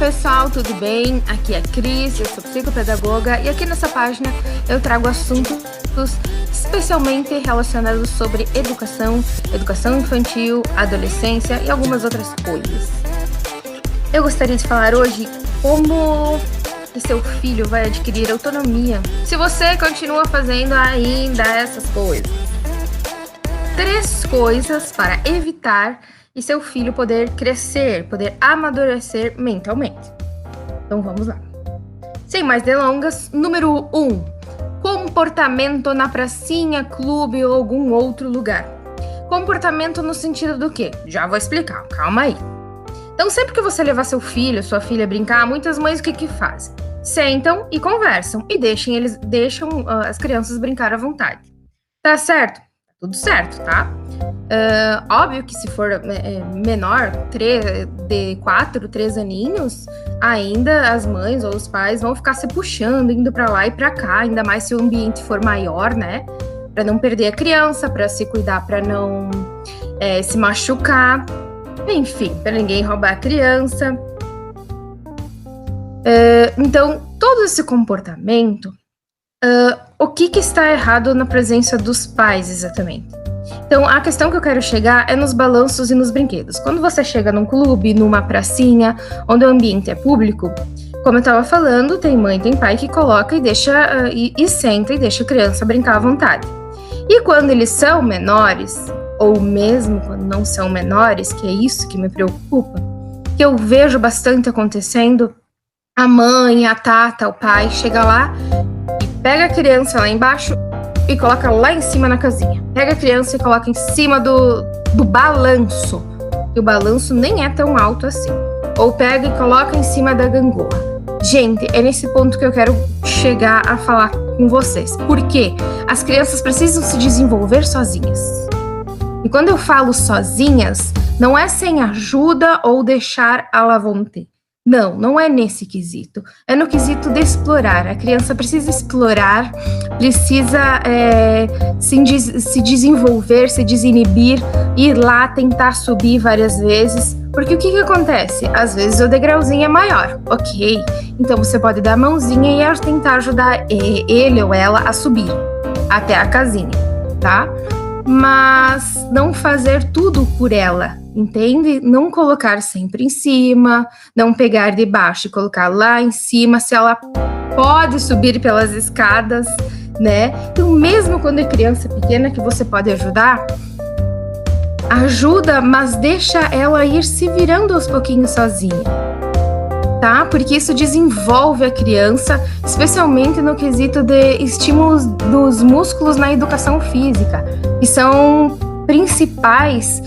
pessoal, tudo bem? Aqui é a Cris, eu sou psicopedagoga e aqui nessa página eu trago assuntos especialmente relacionados sobre educação infantil, adolescência e algumas outras coisas. Eu gostaria de falar hoje como que seu filho vai adquirir autonomia se você continua fazendo ainda essas coisas. 3 coisas para evitar e seu filho poder crescer, poder amadurecer mentalmente. Então vamos lá. Sem mais delongas, número 1. Comportamento na pracinha, clube ou algum outro lugar. Comportamento no sentido do quê? Já vou explicar, calma aí. Então sempre que você levar seu filho, sua filha brincar, muitas mães o que fazem? Sentam e conversam e deixam as crianças brincar à vontade. Tá certo? Tudo certo, tá? Óbvio que se for menor, 3 aninhos, ainda as mães ou os pais vão ficar se puxando, indo pra lá e pra cá, ainda mais se o ambiente for maior, né? Pra não perder a criança, pra se cuidar, pra não se machucar, enfim, pra ninguém roubar a criança. Então, todo esse comportamento, o que está errado na presença dos pais, exatamente? Então, a questão que eu quero chegar é nos balanços e nos brinquedos. Quando você chega num clube, numa pracinha, onde o ambiente é público, como eu estava falando, tem mãe, tem pai que coloca e deixa e senta e deixa a criança brincar à vontade. E quando eles são menores, ou mesmo quando não são menores, que é isso que me preocupa, que eu vejo bastante acontecendo, a mãe, a tata, o pai chega lá e pega a criança lá embaixo e coloca lá em cima na casinha. Pega a criança e coloca em cima do balanço. E o balanço nem é tão alto assim. Ou pega e coloca em cima da gangorra. Gente, é nesse ponto que eu quero chegar a falar com vocês. Por quê? As crianças precisam se desenvolver sozinhas. E quando eu falo sozinhas, não é sem ajuda ou deixar à la volonté. Não é nesse quesito. É no quesito de explorar. A criança precisa explorar, precisa se desenvolver, se desinibir, ir lá, tentar subir várias vezes. Porque o que acontece? Às vezes o degrauzinho é maior, ok? Então você pode dar a mãozinha e tentar ajudar ele ou ela a subir até a casinha, tá? Mas não fazer tudo por ela, entende? Não colocar sempre em cima, não pegar de baixo e colocar lá em cima, se ela pode subir pelas escadas, né? Então, mesmo quando é criança pequena que você pode ajudar, ajuda, mas deixa ela ir se virando aos pouquinhos sozinha, tá? Porque isso desenvolve a criança, especialmente no quesito de estímulos dos músculos na educação física, que são principais.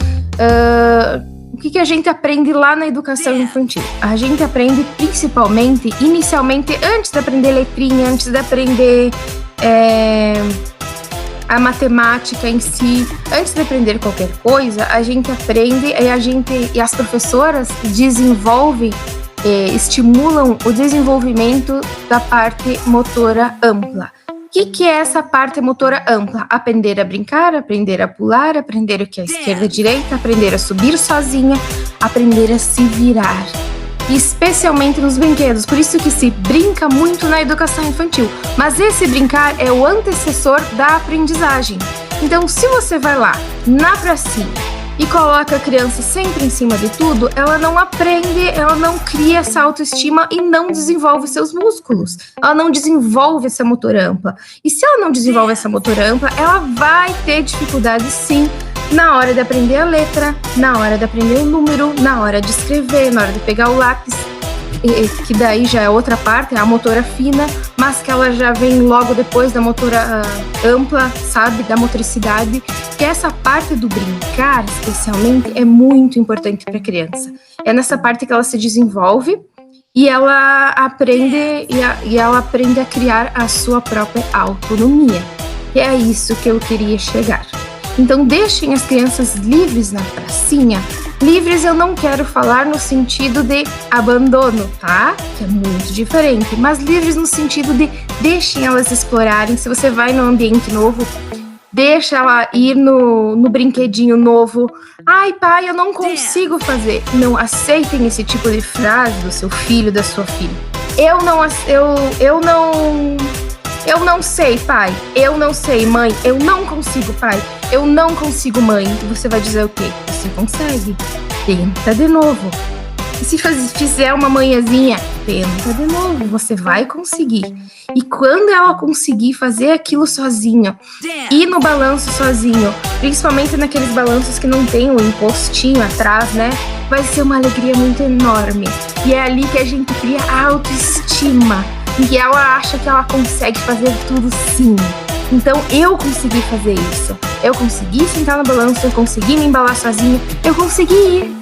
O que a gente aprende lá na educação infantil? A gente aprende principalmente, inicialmente, antes de aprender letrinha, antes de aprender a matemática em si, antes de aprender qualquer coisa, a gente aprende e as professoras desenvolvem, estimulam o desenvolvimento da parte motora ampla. O que é essa parte motora ampla? Aprender a brincar, aprender a pular, aprender o que é esquerda e direita, aprender a subir sozinha, aprender a se virar. E especialmente nos brinquedos, por isso que se brinca muito na educação infantil. Mas esse brincar é o antecessor da aprendizagem. Então, se você vai lá na pracinha e coloca a criança sempre em cima de tudo, ela não aprende, ela não cria essa autoestima e não desenvolve seus músculos. Ela não desenvolve essa motora ampla. E se ela não desenvolve essa motora ampla, ela vai ter dificuldade sim na hora de aprender a letra, na hora de aprender o número, na hora de escrever, na hora de pegar o lápis, que daí já é outra parte, é a motora fina, mas que ela já vem logo depois da motora ampla, sabe, da motricidade, que essa parte do brincar, especialmente, é muito importante para a criança. É nessa parte que ela se desenvolve e ela aprende, ela aprende a criar a sua própria autonomia. E é isso que eu queria chegar. Então, deixem as crianças livres na pracinha. Livres eu não quero falar no sentido de abandono, tá? Que é muito diferente. Mas livres no sentido de deixem elas explorarem. Se você vai num ambiente novo, Deixa ela ir no brinquedinho novo. Ai, pai, eu não consigo fazer. Não aceitem esse tipo de frase do seu filho, da sua filha. Eu não sei, pai. Eu não sei, mãe. Eu não consigo, pai. Eu não consigo, mãe. E você vai dizer o quê? Você consegue. Tenta de novo. E se fizer uma manhãzinha, tenta de novo. Você vai conseguir. E quando ela conseguir fazer aquilo sozinho, ir no balanço sozinho, principalmente naqueles balanços que não tem o impostinho atrás, né? Vai ser uma alegria muito enorme. E é ali que a gente cria a autoestima. E ela acha que ela consegue fazer tudo sim. Então eu consegui fazer isso. Eu consegui sentar no balanço, eu consegui me embalar sozinha, eu consegui ir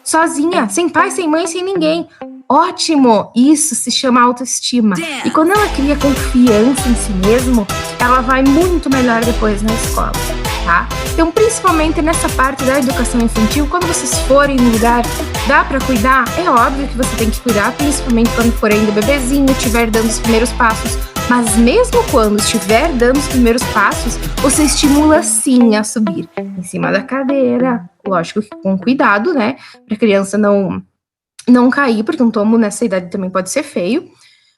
sozinha, sem pai, sem mãe, sem ninguém. Ótimo! Isso se chama autoestima. E quando ela cria confiança em si mesmo, ela vai muito melhor depois na escola, tá? Então, principalmente nessa parte da educação infantil, quando vocês forem no lugar, dá pra cuidar? É óbvio que você tem que cuidar, principalmente quando for ainda bebezinho, estiver dando os primeiros passos. Mas mesmo quando estiver dando os primeiros passos, você estimula sim a subir em cima da cadeira. Lógico que com cuidado, né? Pra criança não cair, porque um tombo nessa idade também pode ser feio.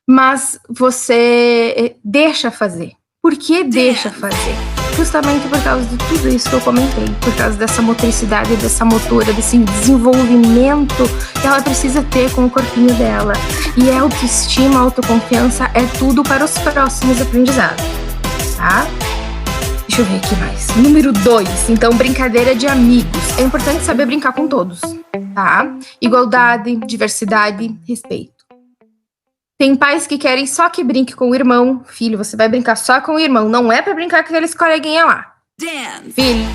Mas você deixa fazer. Por que deixa fazer? Justamente por causa de tudo isso que eu comentei, por causa dessa motricidade, dessa motora, desse desenvolvimento que ela precisa ter com o corpinho dela. E a autoestima, a autoconfiança é tudo para os próximos aprendizados, tá? Deixa eu ver aqui mais. Número 2, então, brincadeira de amigos. É importante saber brincar com todos, tá? Igualdade, diversidade, respeito. Tem pais que querem só que brinque com o irmão. Filho, você vai brincar só com o irmão. Não é pra brincar com aqueles coleguinha lá. Filho,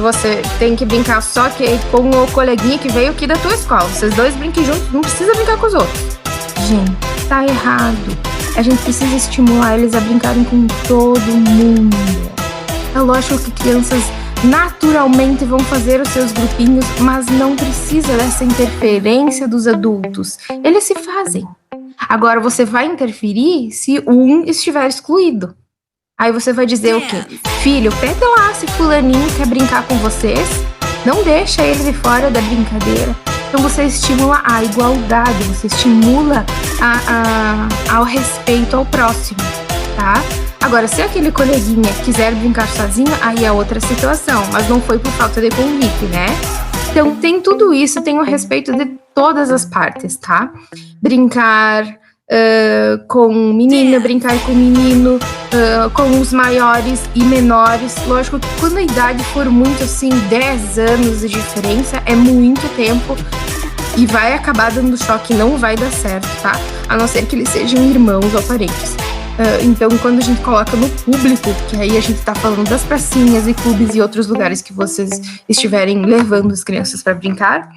você tem que brincar só com o coleguinha que veio aqui da tua escola. Vocês dois brinquem juntos, não precisa brincar com os outros. Gente, tá errado. A gente precisa estimular eles a brincarem com todo mundo. É lógico que crianças naturalmente vão fazer os seus grupinhos, mas não precisa dessa interferência dos adultos. Eles se fazem. Agora, você vai interferir se um estiver excluído. Aí você vai dizer o quê? Filho, pega lá se fulaninho quer brincar com vocês. Não deixa ele de fora da brincadeira. Então você estimula a igualdade, você estimula ao respeito ao próximo, tá? Agora, se aquele coleguinha quiser brincar sozinho, aí é outra situação. Mas não foi por falta de convite, né? Então, tem tudo isso, tem o respeito de todas as partes, tá? Brincar com menina, brincar com menino, com os maiores e menores. Lógico que quando a idade for muito, assim, 10 anos de diferença, é muito tempo e vai acabar dando choque, não vai dar certo, tá? A não ser que eles sejam irmãos ou parentes. Então, quando a gente coloca no público, que aí a gente tá falando das pracinhas e clubes e outros lugares que vocês estiverem levando as crianças para brincar,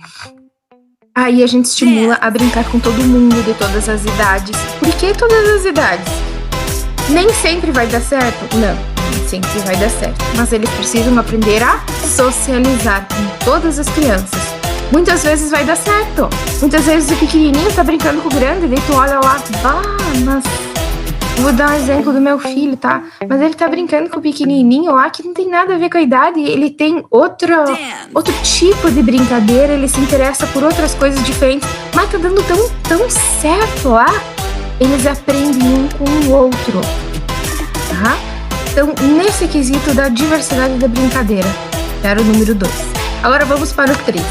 aí a gente estimula a brincar com todo mundo, de todas as idades. Por que todas as idades? Nem sempre vai dar certo? Não, nem sempre vai dar certo. Mas eles precisam aprender a socializar com todas as crianças. Muitas vezes vai dar certo. Muitas vezes o pequenininho tá brincando com o grande, daí tu olha lá, mas... Vou dar um exemplo do meu filho, tá? Mas ele tá brincando com o pequenininho lá, que não tem nada a ver com a idade. Ele tem outro tipo de brincadeira, ele se interessa por outras coisas diferentes. Mas tá dando tão certo lá. Eles aprendem um com o outro, tá? Então, nesse quesito da diversidade da brincadeira, era o número 2. Agora vamos para o 3.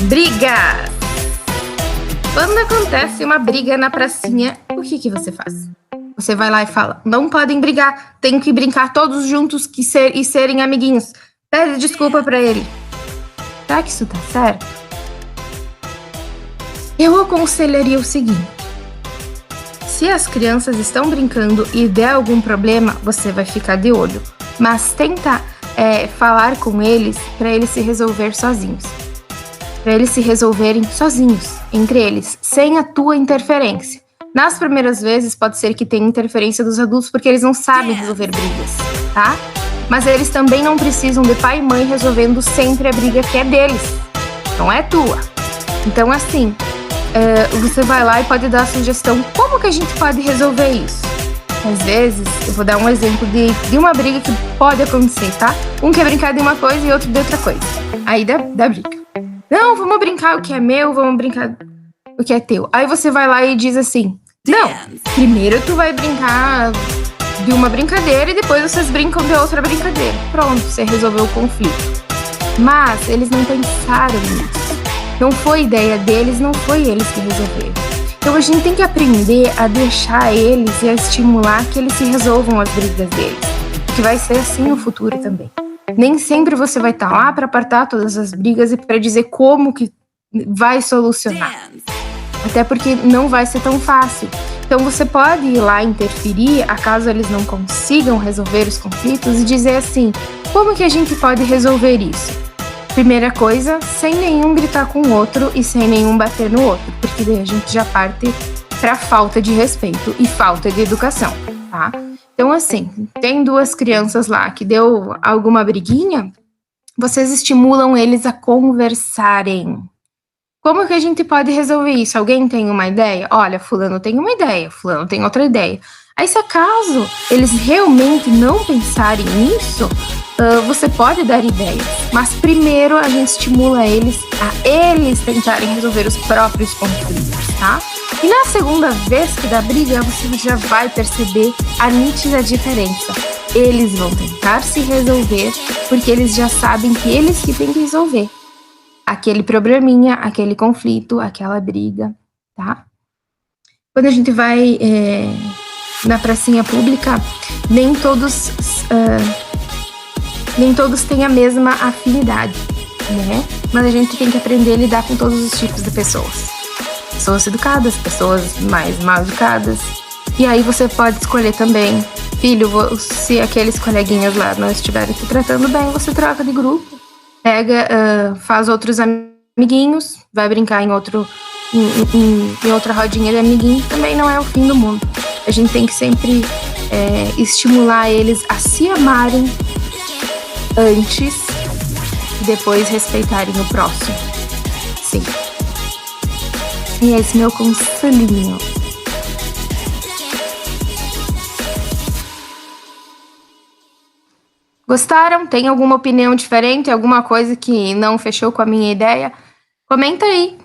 Brigas! Quando acontece uma briga na pracinha, o que você faz? Você vai lá e fala, não podem brigar, tem que brincar todos juntos e serem amiguinhos. Pede desculpa pra ele. Será que isso tá certo? Eu aconselharia o seguinte. Se as crianças estão brincando e der algum problema, você vai ficar de olho. Mas tenta falar com eles pra eles se resolver sozinhos. Pra eles se resolverem sozinhos, entre eles, sem a tua interferência. Nas primeiras vezes, pode ser que tenha interferência dos adultos, porque eles não sabem resolver brigas, tá? Mas eles também não precisam de pai e mãe resolvendo sempre a briga que é deles, não é tua. Então, assim, você vai lá e pode dar a sugestão, como que a gente pode resolver isso? Às vezes, eu vou dar um exemplo de uma briga que pode acontecer, tá? Um quer brincar de uma coisa e outro de outra coisa. Aí dá briga. Não, vamos brincar o que é meu, vamos brincar o que é teu. Aí você vai lá e diz assim, não, primeiro tu vai brincar de uma brincadeira e depois vocês brincam de outra brincadeira. Pronto, você resolveu o conflito. Mas eles não pensaram nisso. Não foi ideia deles, não foi eles que resolveram. Então a gente tem que aprender a deixar eles e a estimular que eles se resolvam as brigas deles. Que vai ser assim no futuro também. Nem sempre você vai estar lá para apartar todas as brigas e para dizer como que vai solucionar. Até porque não vai ser tão fácil. Então você pode ir lá interferir, acaso eles não consigam resolver os conflitos, e dizer assim, como que a gente pode resolver isso? Primeira coisa, sem nenhum gritar com o outro e sem nenhum bater no outro, porque daí a gente já parte para falta de respeito e falta de educação, tá? Então assim, tem duas crianças lá que deu alguma briguinha, vocês estimulam eles a conversarem. Como que a gente pode resolver isso? Alguém tem uma ideia? Olha, fulano tem uma ideia, fulano tem outra ideia. Aí, se acaso eles realmente não pensarem nisso, você pode dar ideias. Mas primeiro a gente estimula eles a eles tentarem resolver os próprios conflitos, tá? E na segunda vez que dá briga, você já vai perceber a nítida diferença. Eles vão tentar se resolver porque eles já sabem que eles que têm que resolver aquele probleminha, aquele conflito, aquela briga, tá? Quando a gente vai na pracinha pública, nem todos têm a mesma afinidade, né? Mas a gente tem que aprender a lidar com todos os tipos de pessoas. Pessoas educadas, pessoas mais mal educadas. E aí você pode escolher também, filho, se aqueles coleguinhas lá não estiverem te tratando bem, você troca de grupo. Pega, faz outros amiguinhos, vai brincar em outra rodinha de amiguinho, também não é o fim do mundo. A gente tem que sempre estimular eles a se amarem antes e depois respeitarem o próximo. Sim. E esse é meu conselhinho. Gostaram? Tem alguma opinião diferente? Alguma coisa que não fechou com a minha ideia? Comenta aí.